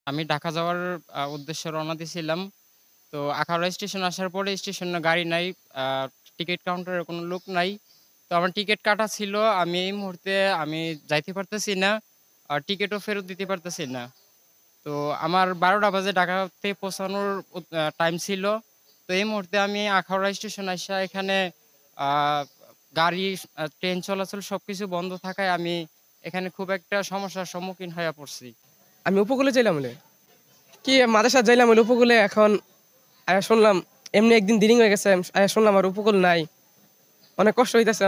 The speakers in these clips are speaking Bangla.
আমি ঢাকা যাওয়ার উদ্দেশ্যে রওনা দিছিলাম। তো আখাউড়া স্টেশন আসার পরে স্টেশনে গাড়ি নাই। আ টিকেট কাউন্টারে কোনো লোক নাই। তো আমার টিকেট কাটা ছিল। আমি এই মুহূর্তে আমি যাইতে পারতেছি না। টিকেটও ফেরত দিতে পারতেছি না। তো আমার ১২টা বাজে ঢাকাতে পৌঁছানোর টাইম ছিল। তো এই মুহূর্তে আমি আখাউড়া স্টেশন আইসা এখানে আ গাড়ি, ট্রেন চলাচল সবকিছু বন্ধ থাকায় আমি এখানে খুব একটা সমস্যার সম্মুখীন হইয়া পড়ছি। আমি উপকূলে যাইলাম বলে। কি মাদ্রাসায় যাইলাম বলে উপকূলে এখন শুনলাম এমনি একদিন দেরি হয়ে গেছে। শুনলাম আর উপকূল নাই। অনেক কষ্ট হইতেছে।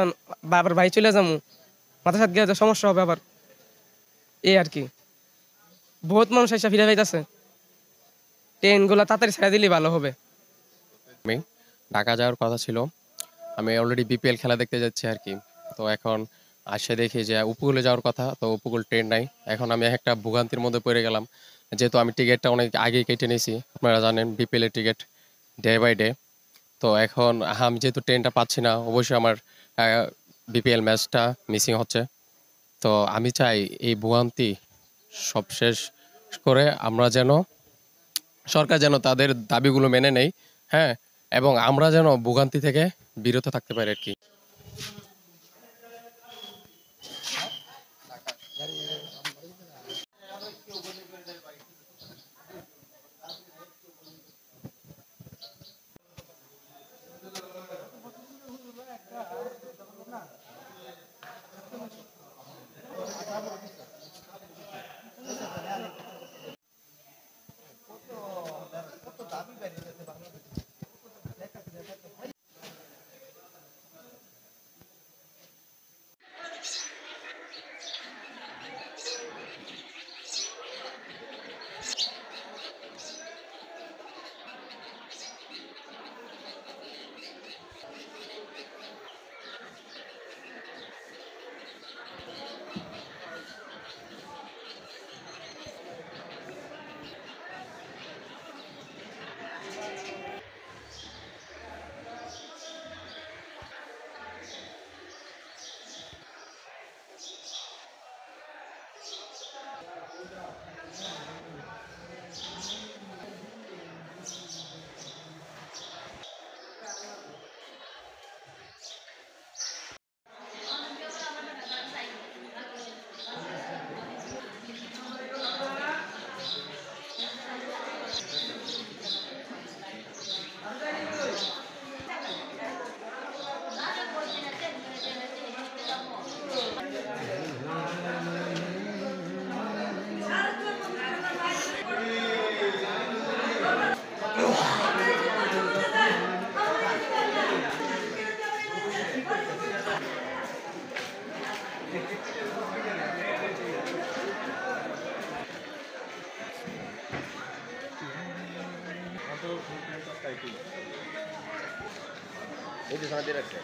আবার ভাই চলে যাবো। মাদ্রাসায় গিয়ে যে সমস্যা হবে আবার। এই আরকি। বহুত মানুষ এসে ফিরে যাইতেছে। ট্রেনগুলা তাড়াতাড়ি ছেড়ে দিলেই ভালো হবে। আমি ঢাকা যাওয়ার কথা ছিল। আমি অলরেডি বিপিএল খেলা দেখতে যাচ্ছি আরকি। তো এখন আসে দেখি যে উপকূলে যাওয়ার কথা, তো উপকূল ট্রেন নাই। এখন আমি একটা ভোগান্তির মধ্যে পড়ে গেলাম। যেহেতু আমি টিকেটটা অনেক আগেই কেটে নিয়েছি। আপনারা জানেন বিপিএল এর টিকেট ডে বাই ডে। তো এখন আমি যেহেতু ট্রেনটা পাচ্ছি না, অবশ্যই আমার আ বিপিএল ম্যাচটা মিসিং হচ্ছে। তো আমি চাই এই ভোগান্তি সব শেষ করে আমরা যেন সরকার যেন তাদের দাবিগুলো মেনে নেয়, হ্যাঁ? এবং আমরা যেন ভোগান্তি থেকে বিরত থাকতে পারি আরকি। এই যে সারা দিয়ে রাখছে